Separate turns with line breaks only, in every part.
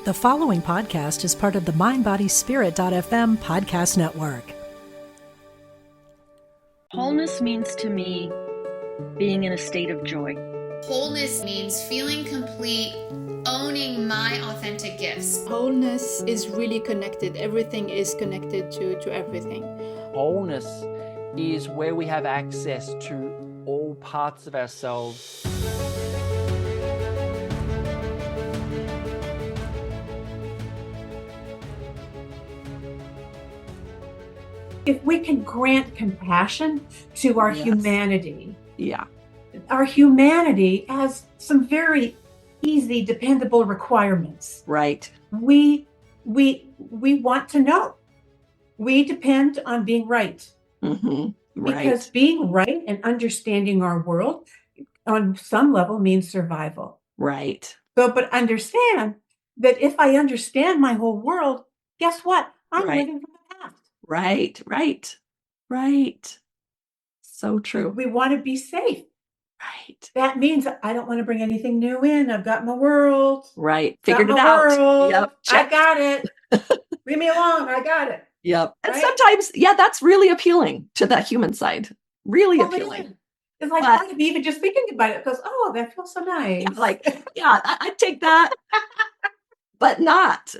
The following podcast is part of the MindBodySpirit.fm podcast network.
Wholeness means to me being in a state of joy.
Wholeness means feeling complete, owning my authentic gifts.
Wholeness is really connected. Everything is connected to everything.
Wholeness is where we have access to all parts of ourselves.
If we can grant compassion to our
Yes.
humanity,
Yeah.
our humanity has some very easy, dependable requirements.
Right.
We want to know. We depend on being right.
Mm-hmm. Right.
Because being right and understanding our world on some level means survival.
Right.
But understand that if I understand my whole world, guess what? I'm
Right.
living from the past.
Right. So true.
We want to be safe.
Right.
That means I don't want to bring anything new in. I've got my world.
Right. Figured it
Got my
out.
world.
Yep.
I
Check.
got it. Leave me alone. I got it.
Yep. And
Right?
sometimes, that's really appealing to that human side. Really
Well, it
appealing.
is. It's like
But-
part of me even just thinking about it goes, oh, that feels so nice.
I'd take that. But not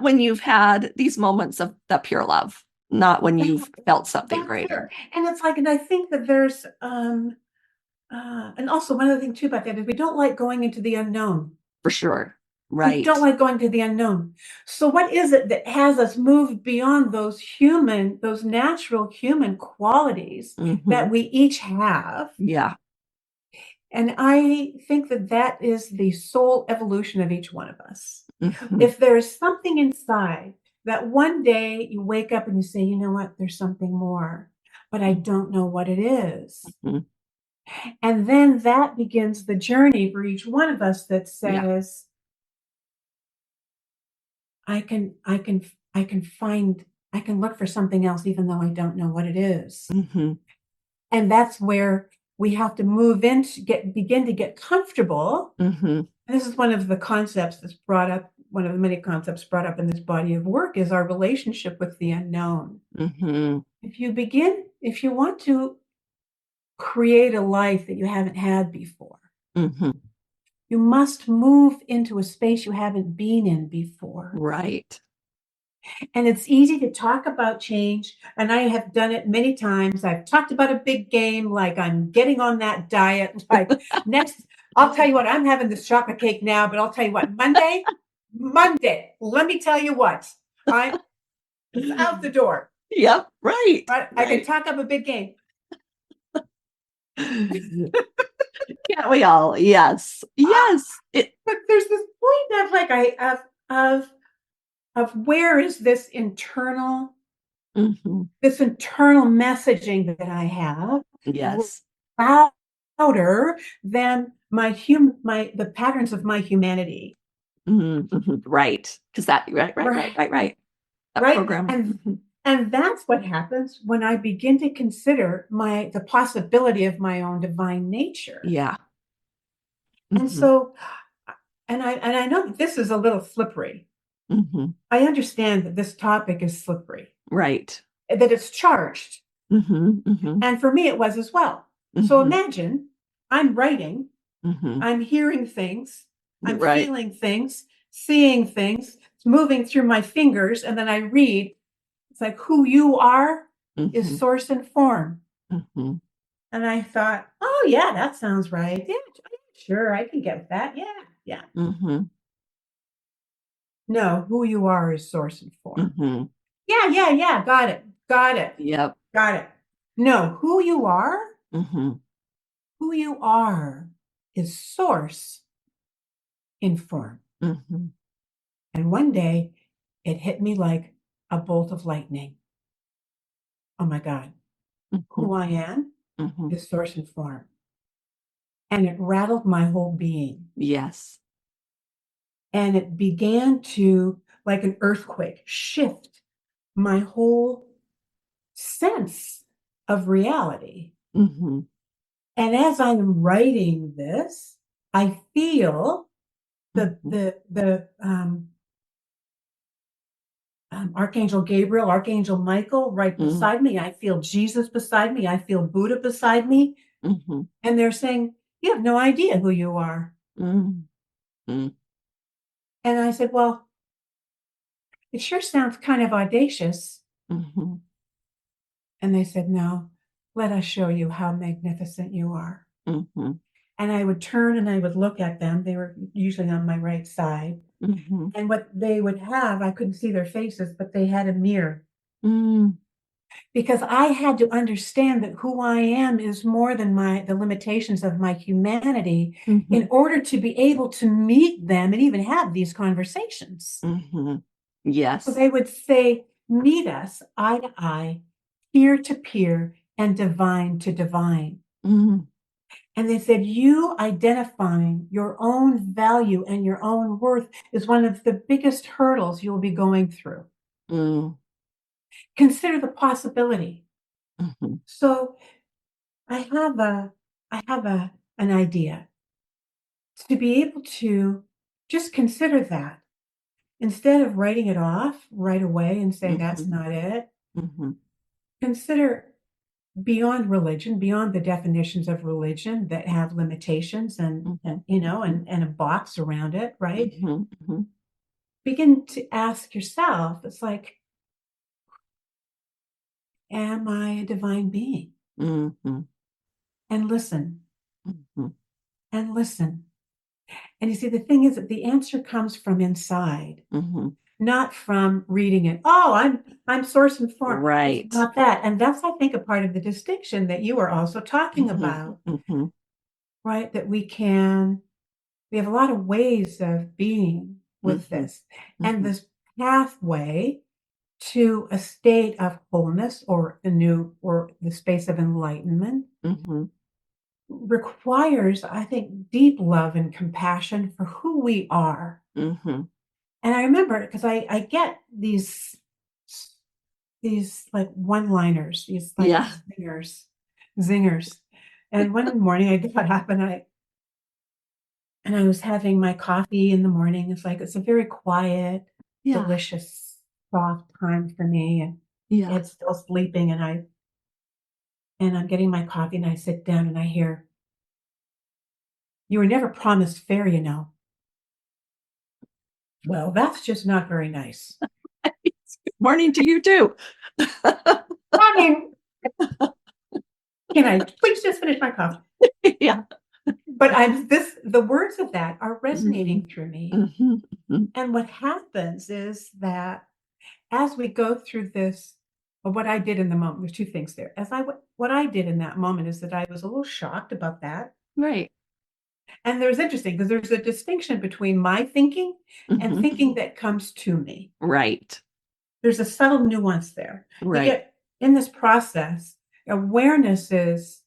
when you've had these moments of that pure love. Not when you've felt something
That's
greater.
it. And it's like, and I think that there's, and also one other thing too about that is we don't like going into the unknown.
For sure.
We
Right.
don't like going to the unknown. So what is it that has us move beyond those natural human qualities
Mhm.
that we each have?
Yeah.
And I think that that is the soul evolution of each one of us.
Mhm.
If there is something inside that one day you wake up and you say, you know what, there's something more, but I don't know what it is.
Mhm.
And then that begins the journey for each one of us that
Yeah.
says, I can look for something else, even though I don't know what it is.
Mhm.
And that's where we have to move in to begin to get comfortable.
Mhm.
This is one of the concepts that's brought up, one of the many concepts brought up in this body of work is our relationship with the unknown.
Mhm.
If you want to create a life that you haven't had before,
Mhm.
you must move into a space you haven't been in before.
Right.
And it's easy to talk about change. And I have done it many times. I've talked about a big game, like I'm getting on that diet. Like next, I'll tell you what, I'm having this chocolate cake now, but I'll tell you what, Monday, let me tell you what, I'm out the door.
Yep. Right.
Right? I can talk up a big game.
Can't we all? Yes. Yes.
But there's this point of like of where is this internal
Mhm.
messaging that I have
Yes.
louder than the patterns of my humanity.
Mhm. Right. Because that right. That
Right?
program. Mhm.
And that's what happens when I begin to consider the possibility of my own divine nature.
Yeah.
And
Mhm.
so, and I know that this is a little slippery.
Mhm.
I understand that this topic is slippery,
Right.
that it's charged.
Mhm. Mhm.
And for me, it was as well. So
Mhm.
imagine I'm writing,
Mhm.
I'm hearing things, I'm
Right.
feeling things, seeing things, it's moving through my fingers, and then I read. It's like who you are is
Mhm.
source and form.
Mhm.
And I thought, oh yeah, that sounds right. Yeah, sure, I can get with that. Yeah.
Mhm.
No, who you are is source and form.
Mhm.
Yeah. Got it.
Yep.
No, who you are
Mhm.
is source in form.
Mhm.
And one day it hit me like a bolt of lightning. Oh my God, who
Mhm.
I am
Mhm.
is source and form. And it rattled my whole being.
Yes.
And it began to, like an earthquake, shift my whole sense of reality.
Mhm.
And as I'm writing this, I feel the Archangel Gabriel, Archangel Michael right beside me. I feel Jesus beside me. I feel Buddha beside me.
Mhm.
And they're saying, you have no idea who you are.
Mm. Mm.
And I said, well, it sure sounds kind of audacious.
Mhm.
And they said, no, let us show you how magnificent you are.
Mhm.
And I would turn and I would look at them. They were usually on my right side.
Mhm.
And what they would have, I couldn't see their faces, but they had a mirror.
Mm.
Because I had to understand that who I am is more than the limitations of my humanity in
Mhm.
order to be able to meet them and even have these conversations.
Mhm.
So
Yes.
they would say, meet us eye to eye, peer to peer, and divine to divine.
Mm.
And they said, you identifying your own value and your own worth is one of the biggest hurdles you'll be going through.
Mm.
Consider the possibility.
Mhm.
So I have an idea to be able to just consider that instead of writing it off right away and say that's
Mhm.
not it.
Mhm.
Consider beyond religion, beyond the definitions of religion that have limitations and
Mhm.
you know and a box around it, right?
Mhm. Mhm.
Begin to ask yourself, it's like, am I a divine being?
Mhm.
And listen
Mhm.
and listen. And you see, the thing is that the answer comes from inside,
Mhm.
not from reading it. Oh, I'm source informed. It's
Right.
not that. And that's, I think, a part of the distinction that you are also talking
Mhm.
about,
Mhm.
right? That we have a lot of ways of being with
Mhm.
this. And
Mhm.
this pathway to a state of wholeness or the space of enlightenment
Mhm.
requires, I think, deep love and compassion for who we are.
Mhm.
And I remember because I get these like one-liners, these like
Yeah.
zingers. And one morning I got up and I was having my coffee in the morning. It's a very quiet,
Yeah.
delicious, soft time for me. And
Yeah.
it's still sleeping and I'm getting my coffee and I sit down and I hear, you were never promised fair, you know. Well, that's just not very nice.
Morning to you too.
I mean, can I please just finish my coffee?
Yeah.
But the words of that are resonating
Mhm.
through me.
Mhm. Mhm.
And what happens is that as we go through this, or what I did in the moment, there's two things there. What I did in that moment is that I was a little shocked about that.
Right.
And there's interesting because there's a distinction between my thinking and
Mhm.
thinking that comes to me.
Right.
There's a subtle nuance there. You
Right.
get in this process, awareness is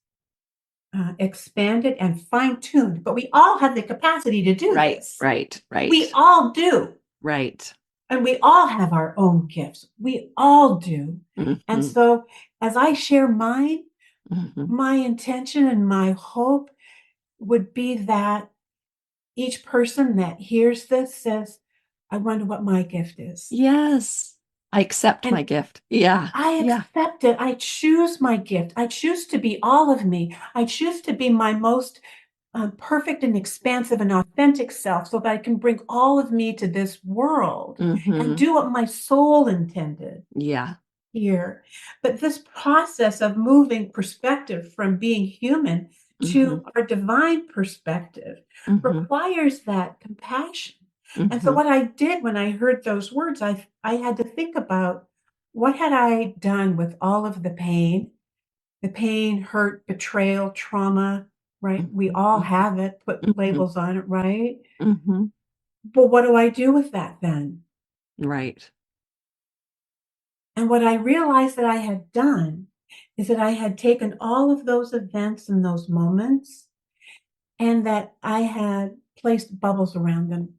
expanded and fine-tuned, but we all have the capacity to do
Right.
this.
Right.
We
Right.
all do.
Right.
And we all have our own gifts. We all do. And
Mhm.
so as I share mine,
Mhm.
my intention and my hope would be that each person that hears this says, I wonder what my gift is.
Yes. I accept my
And
gift. Yeah.
I
Yeah.
accept it. I choose my gift. I choose to be all of me. I choose to be my most perfect and expansive and authentic self so that I can bring all of me to this world and
Mhm.
do what my soul intended
Yeah.
here. But this process of moving perspective from being human to
Mhm.
our divine perspective
Mhm.
requires that compassion. And so
Mhm.
what I did when I heard those words, I had to think about what had I done with all of the pain, hurt, betrayal, trauma, right? We
Mhm.
all
Mhm.
have it, put
Mhm.
labels on it, right?
Mhm.
But what do I do with that then?
Right.
And what I realized that I had done is that I had taken all of those events and those moments and that I had placed bubbles around them.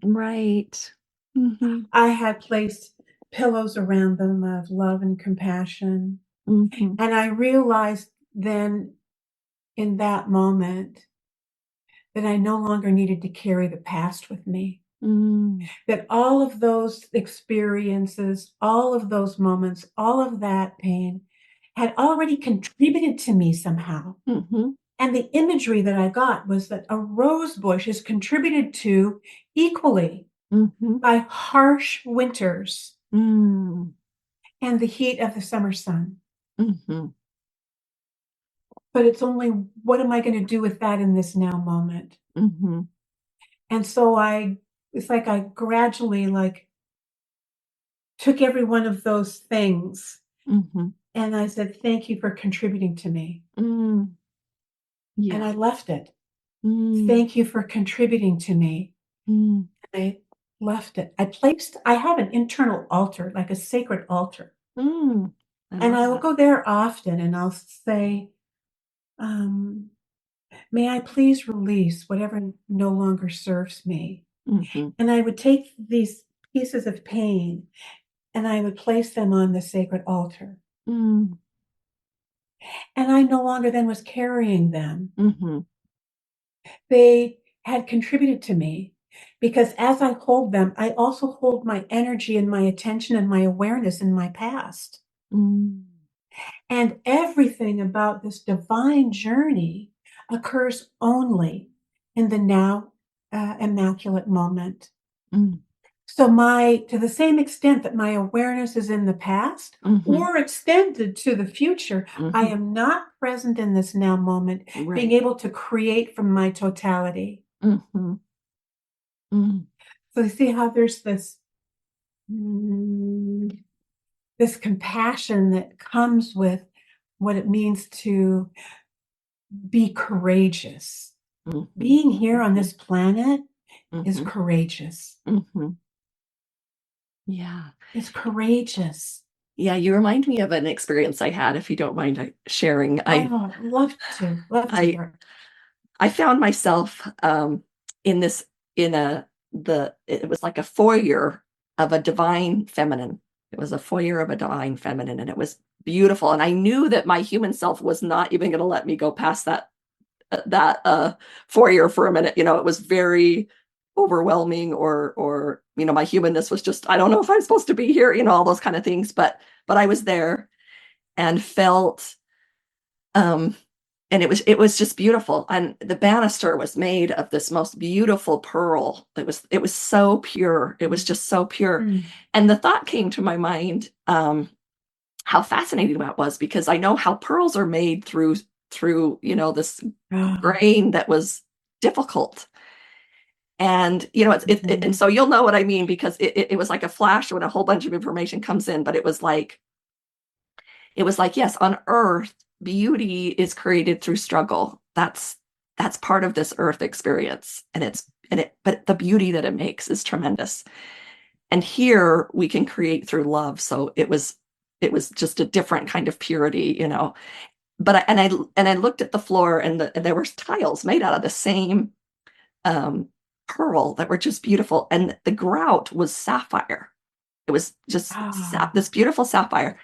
Right. Mhm.
I had placed pillows around them of love and compassion.
Mhm.
And I realized then in that moment that I no longer needed to carry the past with me.
Mm.
That all of those experiences, all of those moments, all of that pain had already contributed to me somehow.
Mhm.
And the imagery that I got was that a rose bush is contributed to equally
Mhm.
by harsh winters
Mm.
and the heat of the summer sun.
Mhm.
But it's only, what am I going to do with that in this now moment?
Mhm.
And so it's like I gradually like took every one of those things
Mhm.
and I said, thank you for contributing to me.
Mm.
And
Yeah.
I left it.
Mm.
Thank you for contributing to me.
Mm.
I left it. I have an internal altar, like a sacred altar.
Mm. I
And
love
I will
that.
go there often and I'll say, um, may I please release whatever no longer serves me.
Mhm.
And I would take these pieces of pain and I would place them on the sacred altar.
Mm.
And I no longer then was carrying them.
Mhm.
They had contributed to me because as I hold them, I also hold my energy and my attention and my awareness in my past.
Mm.
And everything about this divine journey occurs only in the now immaculate moment.
Mm.
So to the same extent that my awareness is in the past
Mhm.
or extended to the future, I
Mhm.
am not present in this now moment, being
Right.
able to create from my totality.
Mhm. Mm.
So you see how there's mm, this compassion that comes with what it means to be courageous.
Mhm.
Being here on
Mhm.
this planet is
Mhm.
courageous.
Mhm. Yeah.
It's courageous.
Yeah, you remind me of an experience I had, if you don't mind sharing.
Oh, love to
I
hear.
I found myself in this in a the it was like a foyer of a divine feminine. It was a foyer of a divine feminine, and it was beautiful. And I knew that my human self was not even going to let me go past that foyer for a minute. It was very overwhelming, or my humanness was just, I don't know if I'm supposed to be here. All those kind of things. But I was there and felt um and it was just beautiful. And the banister was made of this most beautiful pearl. It was so pure. It was just so pure.
Mm.
And the thought came to my mind, how fascinating that was, because I know how pearls are made through this
Ah,
grain that was difficult. And and
mhm.
so you'll know what I mean, because it was like a flash when a whole bunch of information comes in. But it was like, yes, on earth, beauty is created through struggle. That's part of this earth experience. But the beauty that it makes is tremendous. And here we can create through love. So it was just a different kind of purity. But I looked at the floor, and there were tiles made out of the same um pearl that were just beautiful. And the grout was sapphire. It was just
Ah,
this beautiful sapphire.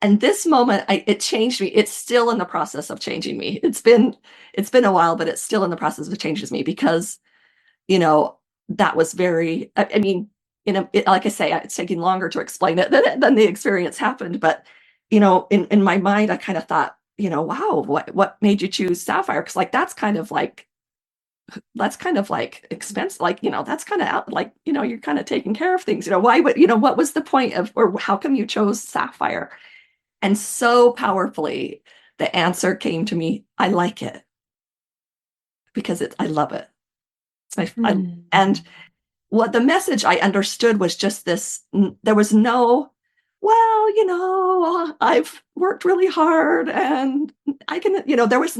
And this moment, it changed me. It's still in the process of changing me. It's been a while, but it's still in the process of changes me, because that was very. I mean, like I say, it's taking longer to explain it than the experience happened. But in my mind, I kind of thought, wow, what made you choose sapphire? Because like that's kind of like expensive, like that's kind of out, like you're kind of taking care of things. Why would what was the point of, or how come you chose sapphire? And so powerfully, the answer came to me: I like it because I love it. It's and
mm.
what the message I understood was just this: there was no, well, I've worked really hard and I can, there was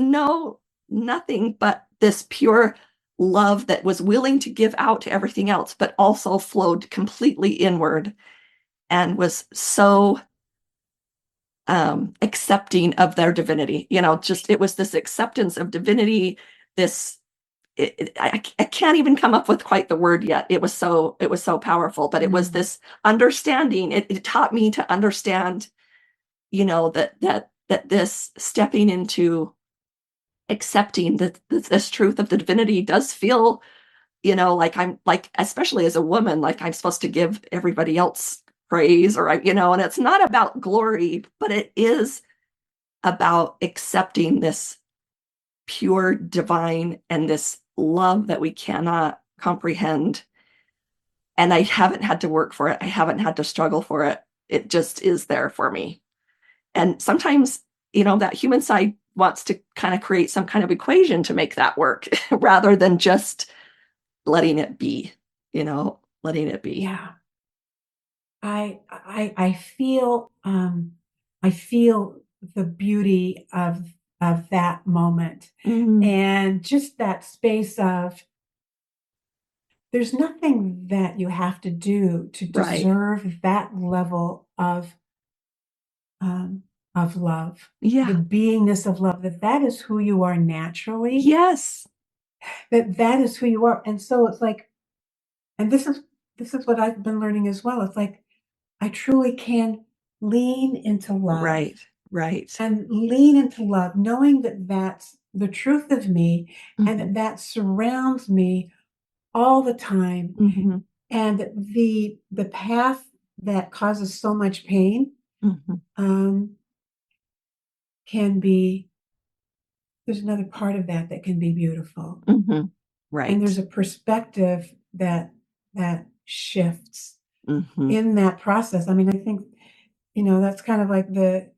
nothing but this pure love that was willing to give out to everything else, but also flowed completely inward, and was so accepting of their divinity. Just, it was this acceptance of divinity. I can't even come up with quite the word yet. It was so powerful. But it was
Mm.
this understanding. It taught me to understand, that this stepping into accepting that this truth of the divinity does feel, like I'm like, especially as a woman, like I'm supposed to give everybody else praise, or and it's not about glory, but it is about accepting this pure divine and this love that we cannot comprehend. And I haven't had to work for it. I haven't had to struggle for it. It just is there for me. And sometimes, that human side wants to kind of create some kind of equation to make that work rather than just letting it be, letting it be.
Yeah. I feel I feel the beauty of that moment, and just that space of there's nothing that you have to do to
Right.
deserve that level of love.
Yeah.
The beingness of love, that is who you are naturally.
Yes.
That is who you are. And so it's like, and this is what I've been learning as well. It's like I truly can lean into love.
Right. Right.
And lean into love, knowing that that's the truth of me, and
Mhm.
that surrounds me all the time.
Mhm.
And the path that causes so much pain
Mhm.
can be, there's another part of that can be beautiful.
Mhm.
And there's
Right.
a perspective that shifts
Mhm.
in that process. I mean, I think, that's kind of like the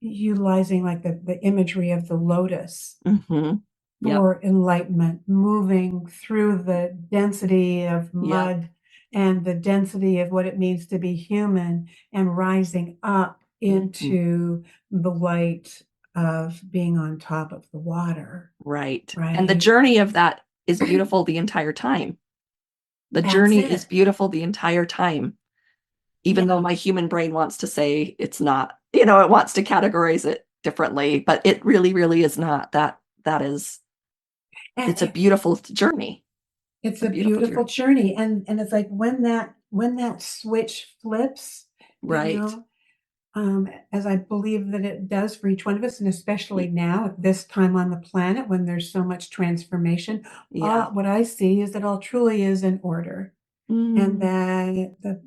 utilizing like the imagery of the lotus
Mhm. Yep.
for enlightenment, moving through the density of
Yep.
mud and the density of what it means to be human, and rising up
Mhm.
into the light of being on top of the water.
Right. And the
Right.
journey of that is beautiful the entire time. The
That's
journey is
it.
beautiful the entire time, even
Yeah.
though my human brain wants to say it's not, it wants to categorize it differently, but it really, really is not. That is, it's a
And
beautiful journey.
it's
A
a
beautiful
beautiful
journey.
journey. And it's like when that switch flips, you
Right.
know, as I believe that it does for each one of us, and especially now at this time on the planet when there's so much transformation,
Yeah.
what I see is that all truly is in order, and
Mm.
that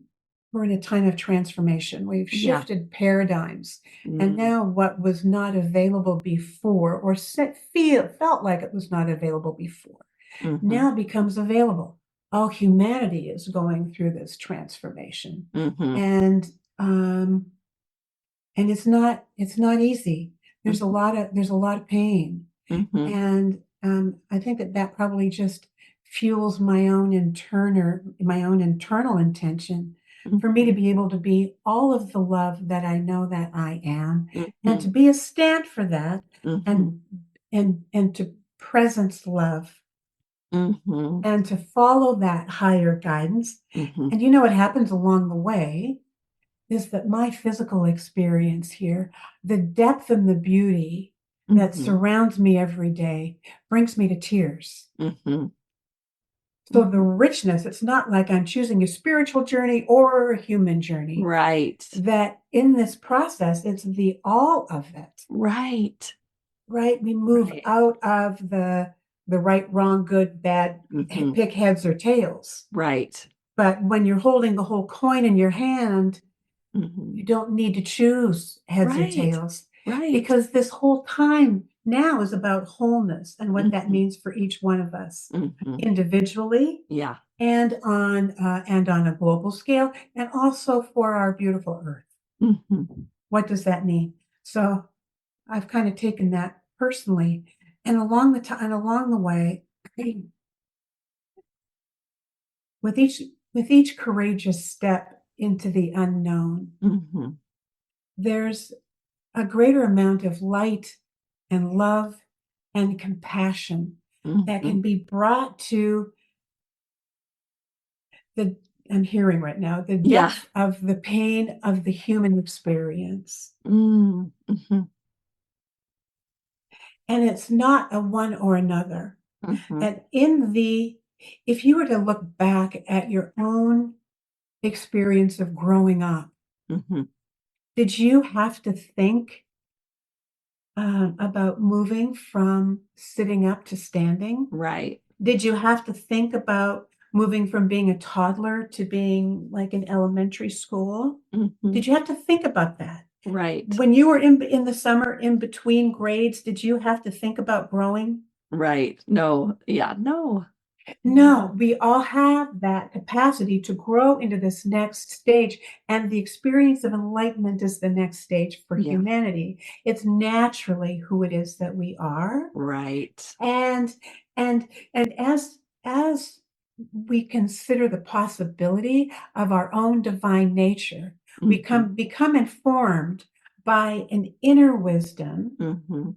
we're in a time of transformation. We've
Yeah.
shifted paradigms, and
Mm.
now what was not available before, or felt like it was not available before,
Mhm.
now becomes available. All humanity is going through this transformation,
Mhm.
and um, it's not easy. There's a
Mhm.
lot of pain,
Mhm.
and I think that probably just fuels my own internal intention for me to
Mhm.
be able to be all of the love that I know that I am, and
Mhm.
to be a stand for that,
Mhm.
and to presence love,
Mhm.
and to follow that higher guidance.
Mhm.
And what happens along the way is that my physical experience here, the depth and the beauty that
Mhm.
surrounds me every day, brings me to tears.
Mhm.
So the
Mhm.
richness, it's not like I'm choosing a spiritual journey or a human journey.
Right.
That in this process, it's the all of it,
Right.
right? We move
Right.
out of the right, wrong, good, bad,
Mhm.
pick heads or tails.
Right.
But when you're holding the whole coin in your hand, you
Mhm.
don't need to choose heads or
Right.
tails,
Right.
because this whole time now is about wholeness and what that
Mhm.
means for each one of us
Mhm.
individually,
Yeah.
and on a global scale, and also for our beautiful earth.
Mhm.
What does that mean? So I've kind of taken that personally, and along the way, with each courageous step into the unknown,
Mhm.
there's a greater amount of light and love and compassion that
Mhm.
can be brought to the I'm hearing right now the
Yeah.
depth of the pain of the human experience.
Mm. Mhm.
And it's not a one or another.
Mhm.
And if you were to look back at your own experience of growing up,
Mhm.
did you have to think about moving from sitting up to standing?
Right.
Did you have to think about moving from being a toddler to being like in elementary school?
Mhm.
Did you have to think about that?
Right.
When you were in the summer in between grades, did you have to think about growing?
Right. No. Yeah. No.
No, we all have that capacity to grow into this next stage, and the experience of enlightenment is the next stage for
Yeah.
humanity. It's naturally who it is that we are.
Right.
And and and as we consider the possibility of our own divine nature, we
Mhm.
become informed by an inner wisdom
Mhm.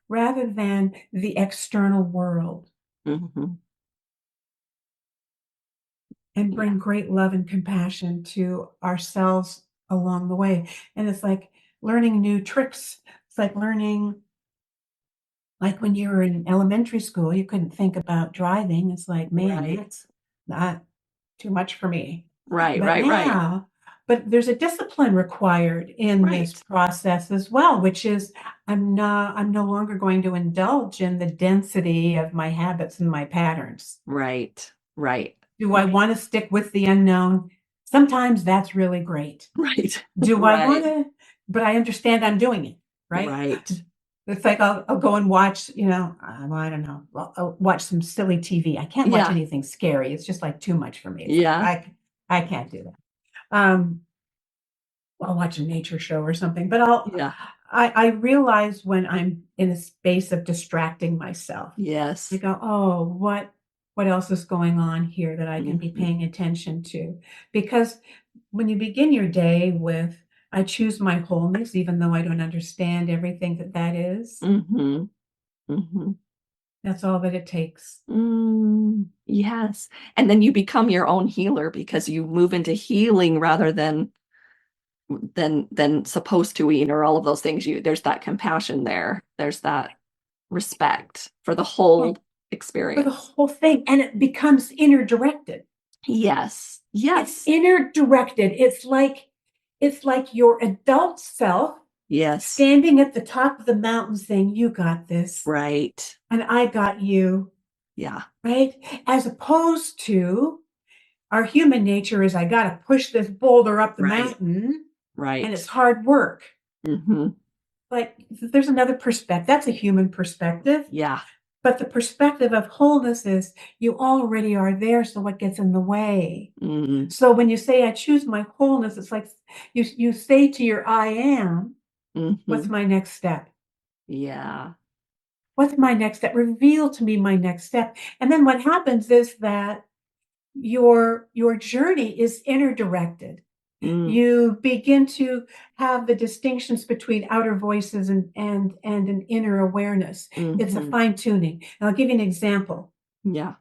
rather than the external world,
Mhm.
and
Yeah.
bring great love and compassion to ourselves along the way. And it's like learning new tricks. It's like learning, like when you were in elementary school, you couldn't think about driving. It's like, man,
Right.
that's not too much for me.
Right.
But
Right. Right.
now, but there's a discipline required in this
Right.
process as well, which is I'm no longer going to indulge in the density of my habits and my patterns.
Right. Right.
Do I want to stick with the unknown? Sometimes that's really great.
Right.
Do I want
Right.
to? But I understand I'm doing it, right?
Right.
It's like I'll go and watch, I don't know, I'll watch some silly TV. I can't watch
Yeah.
anything scary. It's just like too much for me. It's like
Yeah.
I can't do that. Um, I'll watch a nature show or something, but
Yeah.
I realize when I'm in a space of distracting myself. I
Yes.
go, oh, what else is going on here that I can be
Mhm.
paying attention to? Because when you begin your day with, I choose my wholeness, even though I don't understand everything that is,
Mhm. Mhm.
that's all that it takes.
Yes. And then you become your own healer because you move into healing rather than supposed to eat or all of those things. There's that compassion there. There's that respect for the
Well,
whole
for the
experience.
whole thing, and it becomes inner directed.
Yes.
It's
Yes.
inner directed. It's like your adult self
Yes.
standing at the top of the mountain saying, "You got this,
Right.
and I got you."
Yeah.
Right? As opposed to our human nature is, I got to push this boulder up the
Right.
mountain, and it's
Right.
hard work.
Mhm.
But there's another perspective. That's a human perspective.
Yeah.
But the perspective of wholeness is you already are there. So what gets in the way?
Mm.
So when you say, I choose my wholeness, it's like you say to your I am, what's
Mhm.
my next step?
Yeah.
What's my next step? Reveal to me my next step. And then what happens is that your journey is inner directed.
Mm.
You begin to have the distinctions between outer voices and an inner awareness. It's a
Mhm.
fine tuning. And I'll give you an example.
Yeah.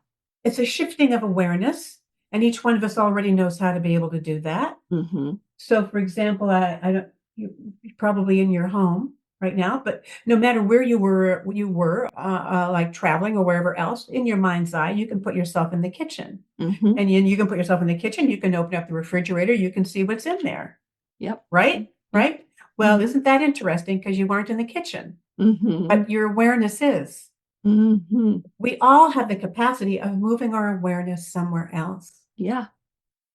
It's a shifting of awareness, and each one of us already knows how to be able to do that.
Mhm.
So, for example, I don't you're probably in your home right now, but no matter where you were like traveling or wherever else, in your mind's eye, you can put yourself in the kitchen,
Mhm.
and you can put yourself in the kitchen. You can open up the refrigerator. You can see what's in there,
Yep.
right?
Yep.
Right. Well,
Mhm.
isn't that interesting? Because you weren't in the kitchen,
Mhm.
but your awareness is.
Mhm.
We all have the capacity of moving our awareness somewhere else.
Yeah.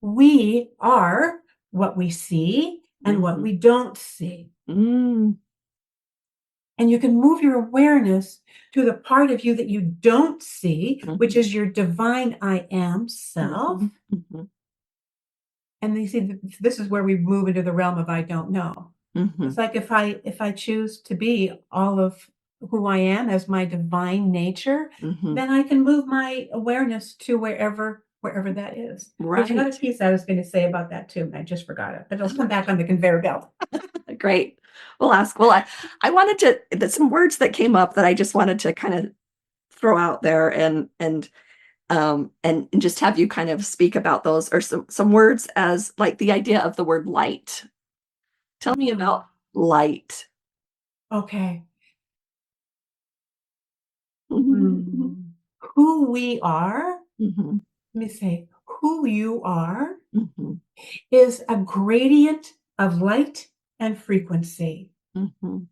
We are what we see and what
Mhm.
we don't see.
Mm.
And you can move your awareness to the part of you that you don't see, which
Mhm.
is your divine I am self.
Mhm. Mhm.
And you see, this is where we move into the realm of I don't know. It's
Mhm.
like if I choose to be all of who I am as my divine nature,
Mhm.
then I can move my awareness to wherever that is. There's another
Right.
piece I was going to say about that too, and I just forgot it, but it'll come back on the conveyor belt.
Great. We'll ask. Well, I wanted to there's some words that came up that I just wanted to kind of throw out there and just have you kind of speak about those or some words as like the idea of the word light. Tell me about light.
Okay.
Mhm.
Mm. Who we are,
Mhm.
let me say, who you are
Mhm.
is a gradient of light and frequency.
Mhm.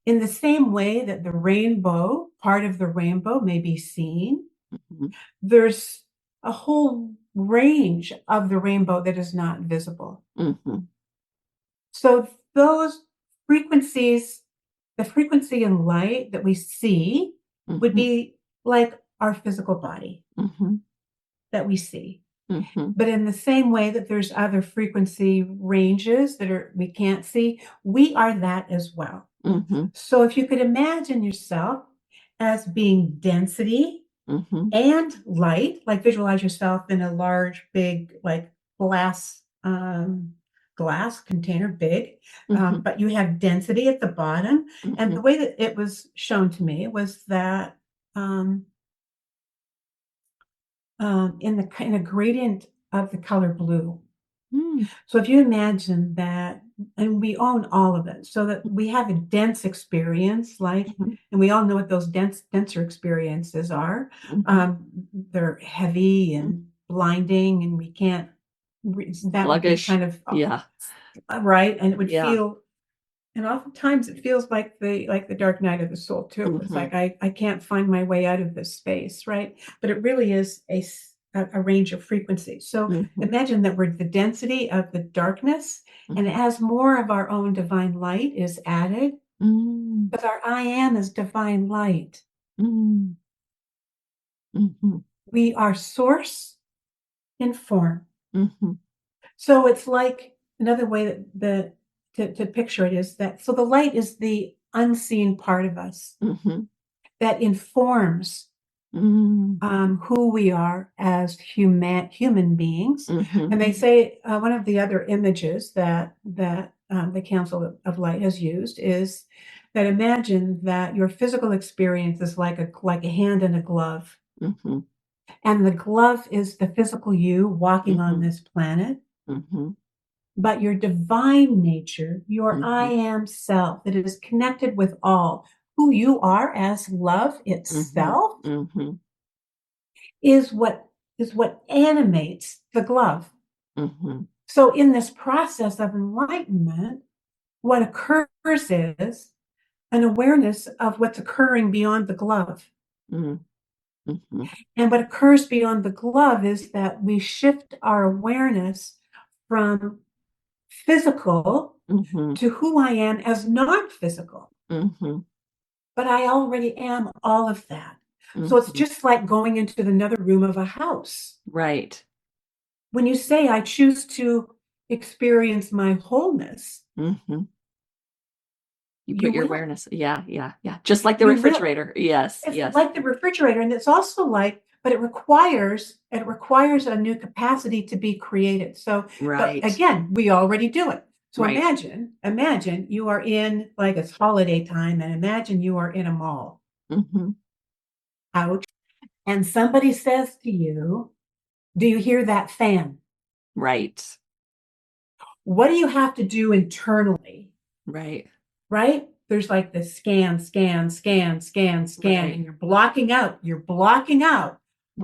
In the same way that the rainbow, part of the rainbow may be seen,
Mhm.
there's a whole range of the rainbow that is not visible.
Mhm.
So those frequencies, the frequency in light that we see would
Mhm.
be like our physical body
Mhm.
that we see.
Mhm.
But in the same way that there's other frequency ranges that we can't see, we are that as well.
Mhm.
So if you could imagine yourself as being density
Mhm.
and light, like visualize yourself in a large, big, like glass glass container, big,
Mhm.
but you have density at the bottom. And the
Mhm.
way that it was shown to me was that um, in a gradient of the color blue.
Mm.
So if you imagine that, and we own all of it, so that we have a dense experience, like,
Mhm.
and we all know what those denser experiences are.
Mhm.
They're heavy
Mm.
and blinding, and we can't. That would be
Sluggish.
kind of
Yeah.
right, and it would
Yeah.
feel. And oftentimes it feels like the dark night of the soul too. It's
Mhm.
like I can't find my way out of this space, right? But it really is a range of frequencies. So
Mhm.
imagine that we're the density of the darkness, and
Mhm.
as more of our own divine light is added,
Mm.
because our I am is divine light.
Mm. Mhm.
We are source in form.
Mhm.
So it's like another way to picture it is that so the light is the unseen part of us
Mhm.
that informs
Mm.
who we are as human beings.
Mhm.
And they say one of the other images that the Council of Light has used is that imagine that your physical experience is like a hand in a glove,
Mhm.
and the glove is the physical you walking on
Mhm.
this planet.
Mhm.
But your divine nature, your I
Mhm.
am self that is connected with all, who you are as love
Mhm.
itself,
Mhm.
is what animates the glove.
Mhm.
So in this process of enlightenment, what occurs is an awareness of what's occurring beyond the glove.
Mm. Mhm.
And what occurs beyond the glove is that we shift our awareness from physical
Mhm.
to who I am as non-physical.
Mhm.
But I already am all of that. So it's
Mhm.
just like going into another room of a house.
Right.
When you say, I choose to experience my wholeness,
Mhm. You
you
put your
will.
awareness. Yeah, yeah, yeah. Just like the
You will.
refrigerator. Yes,
It's
yes.
like the refrigerator, and it's also like, but it requires a new capacity to be created. So, but
Right.
again, we already do it. So
Right.
imagine you are in like it's holiday time, and imagine you are in a mall.
Mhm.
Ouch. And somebody says to you, do you hear that fan?
Right.
What do you have to do internally?
Right.
Right? There's like this scan, scan, scan, scan, scan,
Right.
and you're blocking out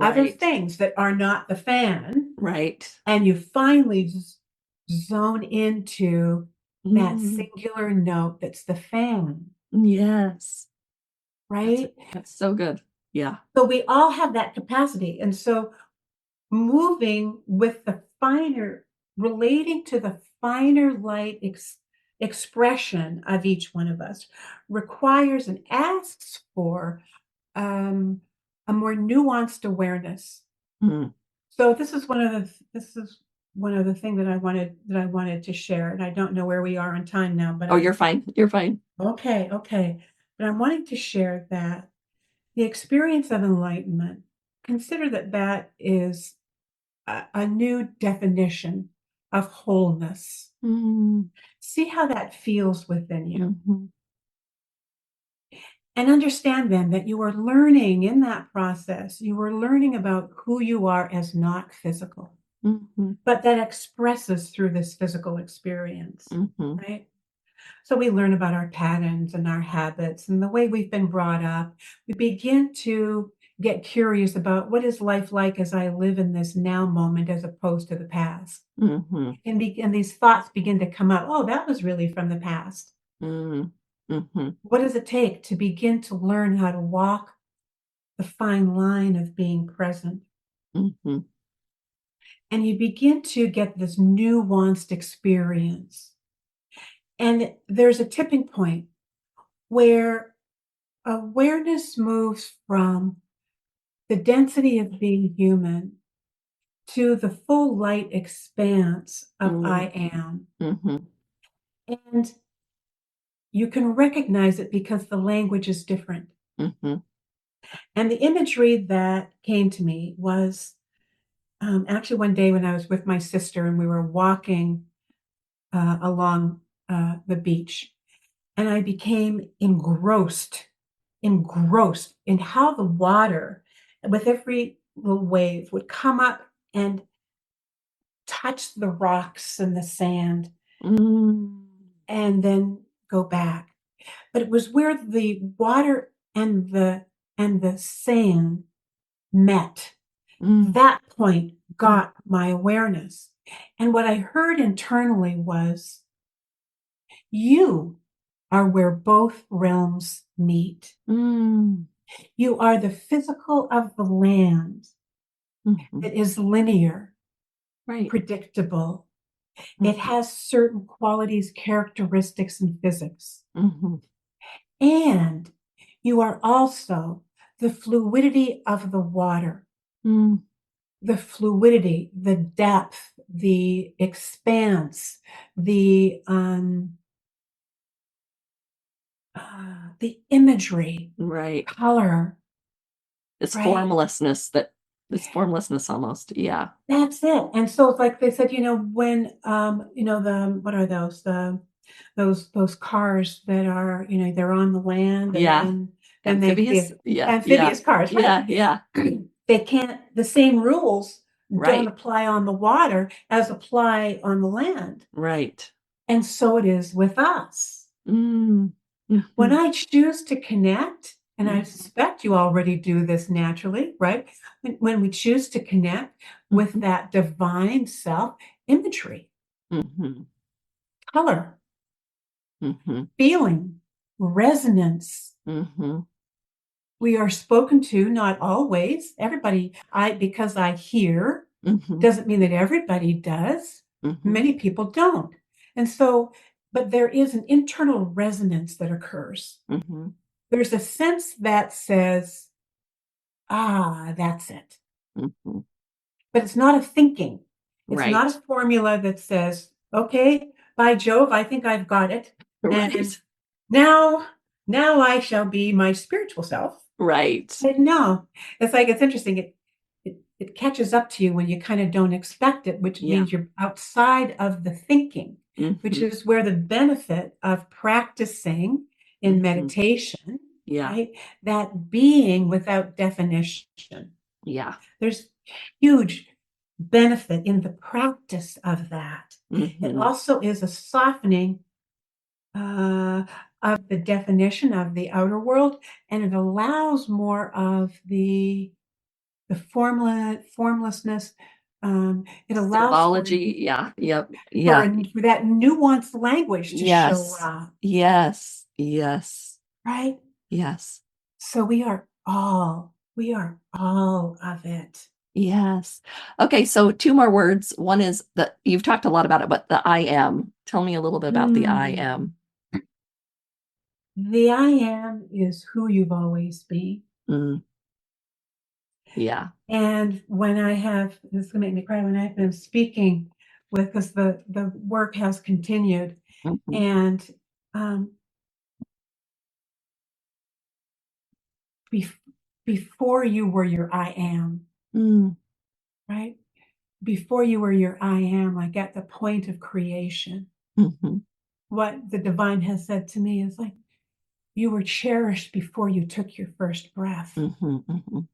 other
Right.
things that are not the fan.
Right.
And you finally zone into that
Mm.
singular note that's the fan,
Yes. That's
right?
that's so good. Yeah.
So we all have that capacity. And so moving with the finer, relating to the finer light expression of each one of us requires and asks for um, a more nuanced awareness.
Mm.
So this is one of the things that I wanted to share, and I don't know where we are on time now, but
Oh, you're fine. You're fine.
okay. But I'm wanting to share that the experience of enlightenment, consider that is a new definition of wholeness.
Mm.
See how that feels within you.
Mhm.
And understand then that you are learning in that process, you are learning about who you are as not physical,
Mhm.
but that expresses through this physical experience,
Mhm.
right? So we learn about our patterns and our habits and the way we've been brought up. We begin to get curious about what is life like as I live in this now moment as opposed to the past.
Mhm.
And these thoughts begin to come up. Oh, that was really from the past.
Mm.
What does it take to begin to learn how to walk the fine line of being present?
Mhm.
And you begin to get this nuanced experience. And there's a tipping point where awareness moves from the density of being human to the full light expanse of I am.
Mhm.
And you can recognize it because the language is different.
Mhm.
And the imagery that came to me was actually one day when I was with my sister and we were walking along the beach, and I became engrossed in how the water, with every little wave, would come up and touch the rocks and the sand
Mm.
and then go back. But it was where the water and the sand met.
Mm.
That point got my awareness. And what I heard internally was, you are where both realms meet.
Mm.
You are the physical of the land
Mhm.
that is linear,
Right.
predictable. It has certain qualities, characteristics, and physics.
Mhm.
And you are also the fluidity of the water,
Mm.
the fluidity, the depth, the expanse, the imagery,
Right.
color,
This
right?
formlessness that this formlessness almost. Yeah.
That's it. And so it's like they said, when what are those? Those cars that are, they're on the land, and
Yeah.
then they
Amphibious?
the
Yeah. Yeah.
amphibious cars, right?
Yeah. Yeah.
They can't, the same rules don't
Right.
apply on the water as apply on the land.
Right.
And so it is with us.
Mm.
When
Mhm.
I choose to connect, and I
Mhm.
suspect you already do this naturally, right? When we choose to connect with
Mhm.
that divine self, imagery,
Mhm.
color,
Mhm.
feeling, resonance,
Mhm.
we are spoken to, not always. Everybody, because I hear,
Mhm.
doesn't mean that everybody does.
Mhm.
Many people don't. And so, but there is an internal resonance that occurs.
Mhm.
There's a sense that says, that's it.
Mhm.
But it's not a thinking. It's not
Right.
a formula that says, okay, by Jove, I think I've got it. And
Right.
now, now I shall be my spiritual self.
Right.
But no, it's interesting. It catches up to you when you kind of don't expect it, which
Yeah.
means you're outside of the thinking, which
Mhm.
is where the benefit of practicing in
Mhm.
meditation,
Yeah.
right? That being without definition.
Yeah.
There's huge benefit in the practice of that. It
Mhm.
also is a softening uh, of the definition of the outer world, and it allows more of the formlessness. It allows
Symbology. Yeah. Yep.
for,
Yeah.
for that nuanced language to show
Yes.
up,
Yes. Yes.
right?
Yes.
So we are all of it.
Yes. Okay, so two more words. One is that you've talked a lot about it, but the I am. Tell me a little bit about the I
Mm.
am.
The I am is who you've always been.
Mm. Yeah.
And when this is gonna make me cry, when I've been speaking because the work has continued,
Mhm.
and um, bef- before you were your I am,
Mm.
right? Before you were your I am, like at the point of creation,
Mhm.
what the divine has said to me is like, you were cherished before you took your first breath.
Mhm. Mhm.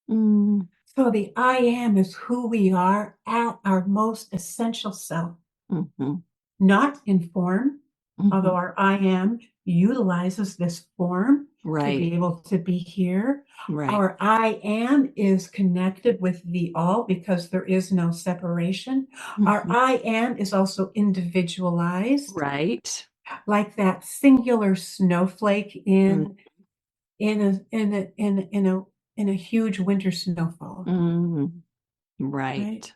Mm.
So the I am is who we are at our most essential self.
Mhm.
Not in form, although
Mhm.
our I am utilizes this form to
Right.
be able to be here.
Right.
Our I am is connected with the all because there is no separation. Our
Mhm.
I am is also individualized.
Right.
like that singular snowflake
Mm,
in a huge winter snowfall,
mm,
right?
right.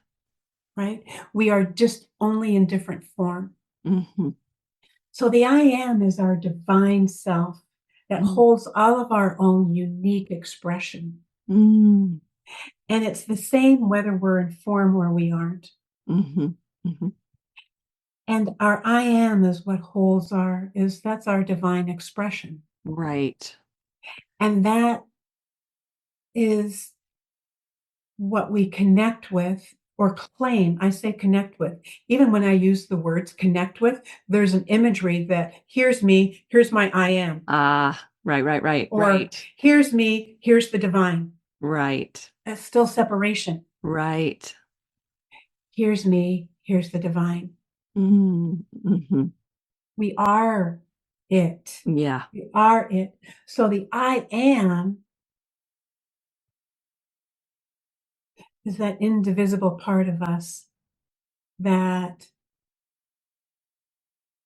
Right? We are just only in different form.
Mhm,
So the I am is our divine self that
mm,
holds all of our own unique expression.
mm,
And it's the same whether we're in form or we aren't.
mhm, mhm.
And our I am is what holds that's our divine expression.
Right.
And that is what we connect with or claim. I say connect with. Even when I use the words connect with, there's an imagery that here's me, here's my I am.
Ah, right.
Or here's me, here's the divine.
Right.
That's still separation.
Right.
Here's me, here's the divine.
Mm, mhm.
We are it.
Yeah.
We are it. So the I am is that indivisible part of us that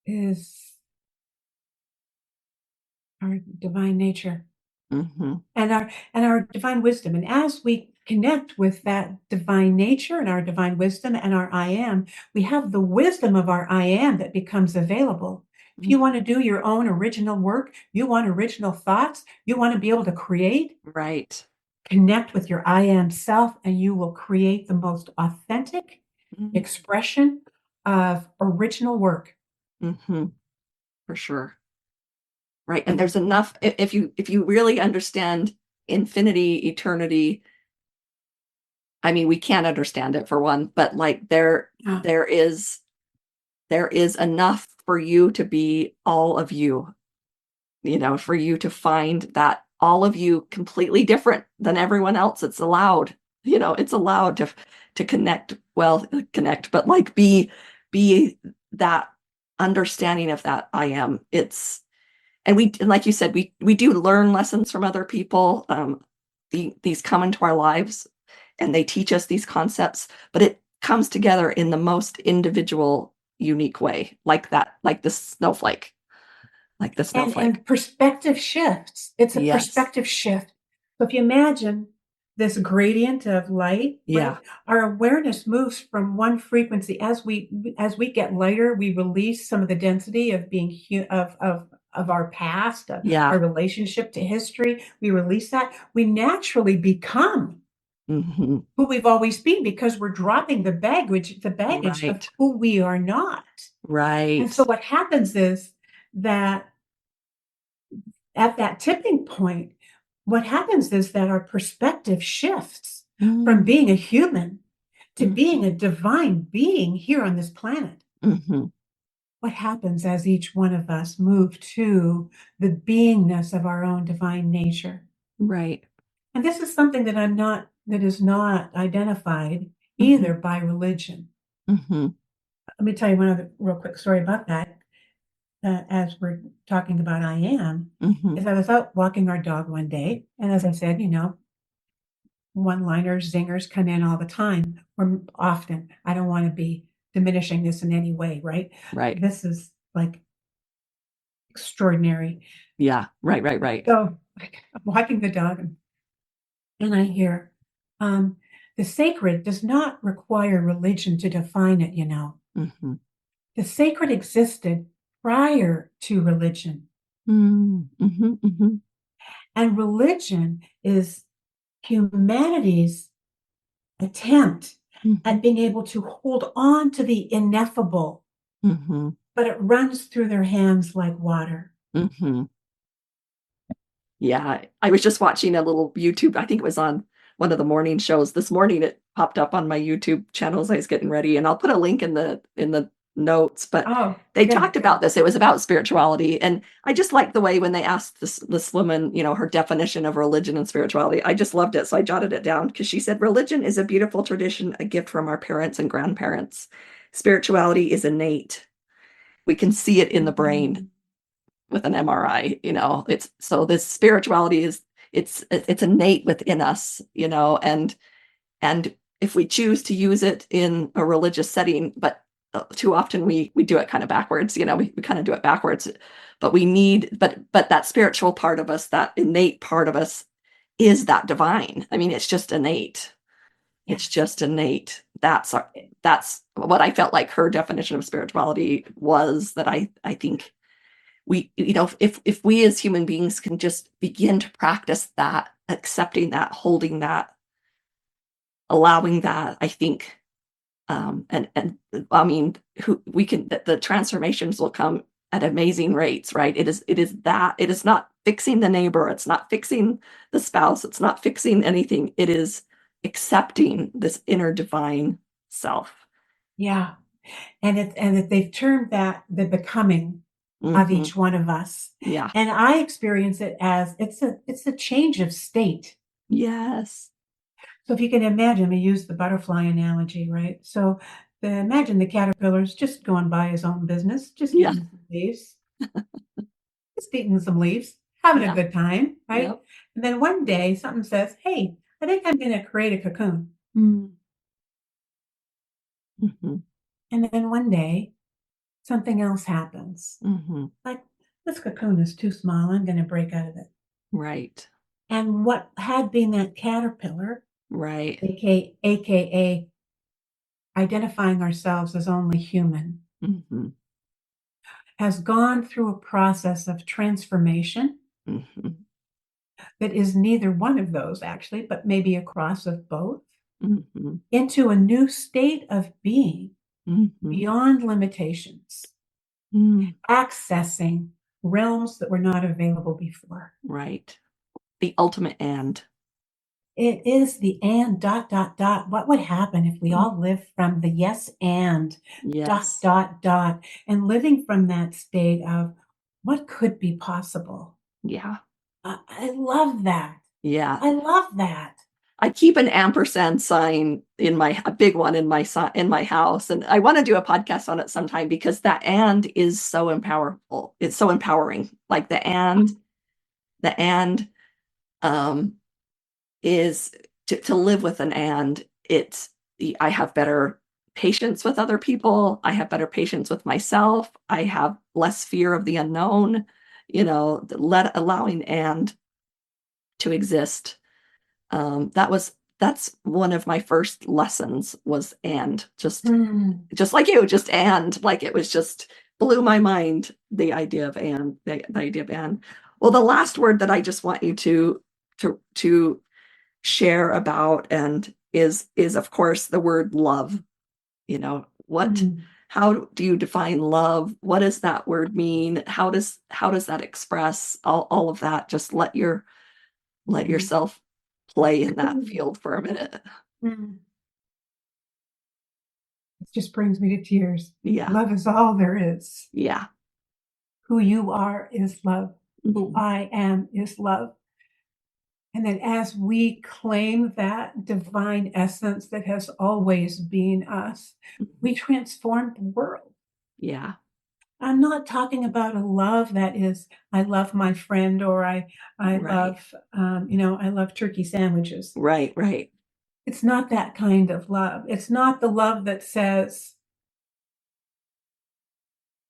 is our divine nature
Mhm,
and our divine wisdom. And as we connect with that divine nature and our divine wisdom and our I am, we have the wisdom of our I am that becomes available. If
mm,
you want to do your own original work, you want original thoughts, you want to be able to create,
right.
connect with your I am self, and you will create the most authentic
Mm,
expression of original work.
mhm, for sure. Right. And there's enough if you really understand infinity, eternity, I mean, we can't understand it for one, but like
Yeah.
there is enough for you to be all of you, for you to find that all of you completely different than everyone else. It's allowed, it's allowed to connect, well, connect, but like be that understanding of that I am. And like you said, we do learn lessons from other people. These come into our lives and they teach us these concepts, but it comes together in the most individual, unique way, like that, like the snowflake.
And perspective shifts. It's a
Yes.
perspective shift. So if you imagine this gradient of light,
Yeah.
right? Our awareness moves from one frequency as we get lighter, we release some of the density of being of our past, of
Yeah.
our relationship to history. We release that. We naturally become
Hmm.
who we've always been because we're dropping the baggage of
Right.
who we are not. And so
Right.
what happens is that at that tipping point, what happens is that our perspective shifts from
Mm-hmm.
being a human to being a divine being here on this planet.
Hmm.
What happens as each one of us move to the beingness of our own divine nature?
Right.
And this is something that is not identified
Hmm.
either by religion.
Hmm.
Let me tell you one other real quick story about that. As we're talking about I am,
Hmm.
is I was out walking our dog one day, and as I said, one-liners, zingers come in all the time, or often. I don't want to be diminishing this in any way, right?
Right.
This is like extraordinary.
Yeah. Right.
So like, I'm walking the dog, and I hear, the sacred does not require religion to define it.
Hmm.
The sacred existed prior to religion.
Hmm. Hmm.
And religion is humanity's attempt
Hmm.
at being able to hold on to the ineffable,
Hmm.
but it runs through their hands like water.
Hmm. Yeah, I was just watching a little YouTube. I think it was on one of the morning shows this morning. It popped up on my YouTube channel as I was getting ready, and I'll put a link in the notes. But
Oh,
they
good.
talked about this. It was about spirituality, and I just liked the way when they asked this woman, her definition of religion and spirituality. I just loved it, so I jotted it down because she said religion is a beautiful tradition, a gift from our parents and grandparents. Spirituality is innate. We can see it in the brain with an MRI, it's so this spirituality is it's innate within us, and if we choose to use it in a religious setting, but too often we do it kind of backwards, we kind of do it backwards, but we need, but that spiritual part of us, that innate part of us is that divine. I mean, it's just innate. It's just innate. That's what I felt like her definition of spirituality was, that I think we, if we as human beings can just begin to practice that, accepting that, holding that, allowing that, I think, and I mean, the transformations will come at amazing rates, right? It is not fixing the neighbor. It's not fixing the spouse. It's not fixing anything. It is accepting this inner divine self.
Yeah. And that they've termed that the becoming of each one of us.
Yeah.
And I experience it as it's a change of state.
Yes.
So if you can imagine, we use the butterfly analogy, right? So imagine the caterpillar's just going by his own business, just
Yeah.
eating some leaves, just eating some leaves, having a good time, right?
Yep.
And then one day something says, hey, I think I'm going to create a cocoon.
Mm-hmm.
And then one day something else happens.
Mm-hmm.
Like, this cocoon is too small. I'm going to break out of it.
Right.
And what had been that caterpillar,
Right.
AKA identifying ourselves as only human,
Mm-hmm.
has gone through a process of transformation
Mm-hmm.
that is neither one of those, actually, but maybe a cross of both,
Mm-hmm.
into a new state of being
Mm-hmm.
beyond limitations, accessing realms that were not available before.
Right. The ultimate and.
It is the and ... What would happen if we all lived from the yes and ...
Yes.
And living from that state of what could be possible?
Yeah.
I love that.
Yeah.
I love that.
I keep an ampersand sign a big one in my house. And I want to do a podcast on it sometime, because that and is so powerful. It's so empowering. Like the and is to live with an and. I have better patience with other people. I have better patience with myself. I have less fear of the unknown, allowing and to exist. That's one of my first lessons, was and, just like you, just and, like, it was just blew my mind, the idea of and, the idea of and. Well, the last word that I just want you to share about and is of course the word love. How do you define love? What does that word mean? How does that express all of that? Just let yourself play in that field for a minute.
It just brings me to tears.
Yeah.
Love is all there is.
Yeah.
Who you are is love. Who I am is love. And then as we claim that divine essence that has always been us, we transform the world.
Yeah.
I'm not talking about a love that is, I love my friend, or I
Right.
love, I love turkey sandwiches.
Right. Right.
It's not that kind of love. It's not the love that says,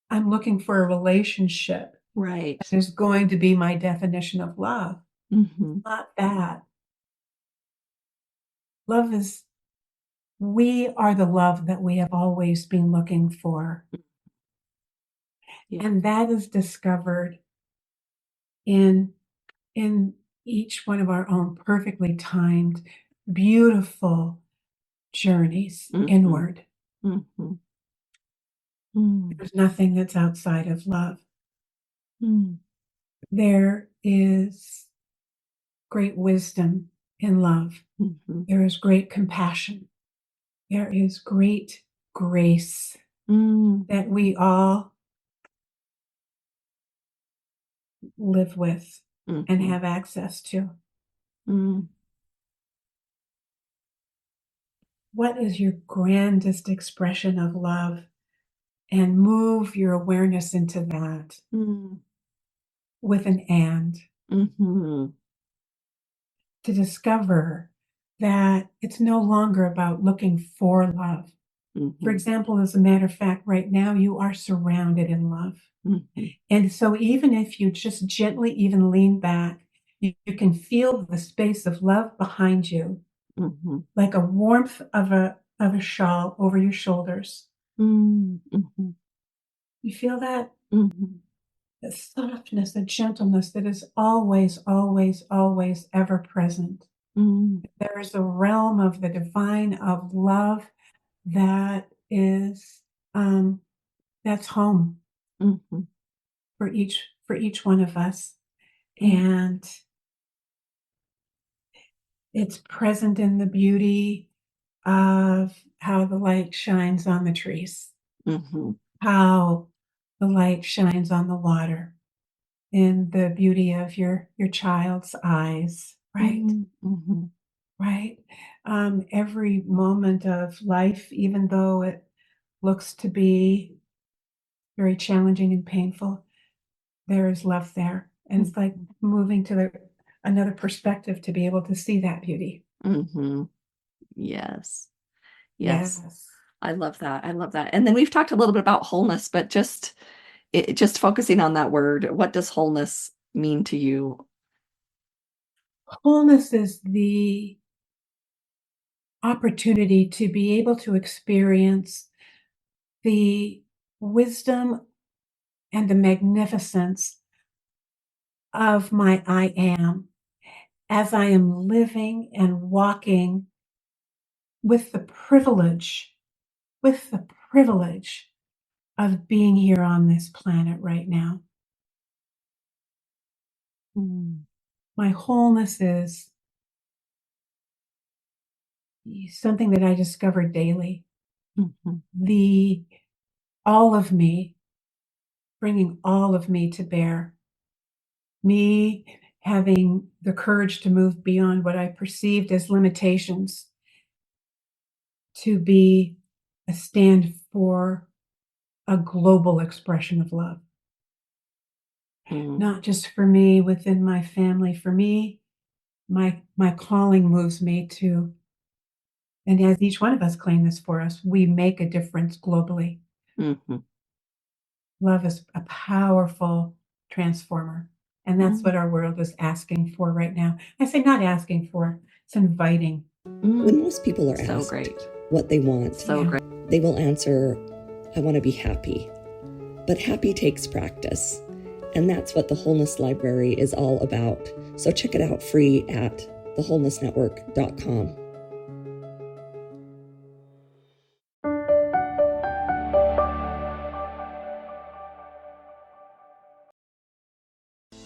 I'm looking for a relationship.
Right.
That is going to be my definition of love. Not that. Love is, we are the love that we have always been looking for. Yeah. And that is discovered in each one of our own perfectly timed, beautiful journeys inward. There's nothing that's outside of love. There is great wisdom in love. There is great compassion. There is great grace that we all live with and have access to. What is your grandest expression of love? And move your awareness into that with an and. To discover that it's no longer about looking for love.
Mm-hmm.
For example, as a matter of fact, right now you are surrounded in love.
Mm-hmm.
And so even if you just gently even lean back, you can feel the space of love behind you,
Mm-hmm.
like a warmth of a shawl over your shoulders.
Mm-hmm.
You feel that?
Mm-hmm.
The softness, the gentleness that is always, always, always ever present.
Mm-hmm.
There is a realm of the divine, of love that is that's home
Mm-hmm.
for each one of us.
Mm-hmm.
And it's present in the beauty of how the light shines on the trees,
Mm-hmm.
how the light shines on the water, in the beauty of your child's eyes, right?
Mm-hmm.
Right. Every moment of life, even though it looks to be very challenging and painful, there is love there. And it's like moving to another perspective to be able to see that beauty.
Mm-hmm. Yes. Yes.
Yes.
I love that. I love that. And then we've talked a little bit about wholeness, but just focusing on that word, what does wholeness mean to you?
Wholeness is the opportunity to be able to experience the wisdom and the magnificence of my I am as I am living and walking with the privilege of being here on this planet right now.
Mm.
My wholeness is something that I discover daily.
Mm-hmm.
All of me, bringing all of me to bear. Me having the courage to move beyond what I perceived as limitations, to be a stand for a global expression of love.
Mm.
Not just for me within my family, for me, my calling moves me to, and as each one of us claim this for us, we make a difference globally.
Mm-hmm.
Love is a powerful transformer. And that's what our world is asking for right now. I say not asking for, it's inviting.
When most people are
So
asked
great.
what they want,
So great.
they will answer, I want to be happy. But happy takes practice. And that's what the Wholeness Library is all about. So check it out free at thewholenessnetwork.com.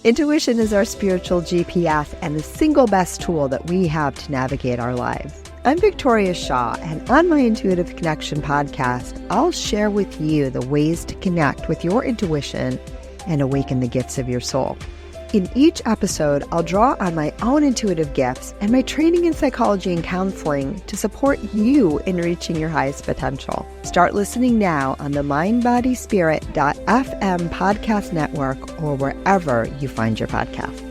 Intuition is our spiritual GPS and the single best tool that we have to navigate our lives. I'm Victoria Shaw, and on my Intuitive Connection podcast, I'll share with you the ways to connect with your intuition and awaken the gifts of your soul. In each episode, I'll draw on my own intuitive gifts and my training in psychology and counseling to support you in reaching your highest potential. Start listening now on the mindbodyspirit.fm podcast network or wherever you find your podcasts.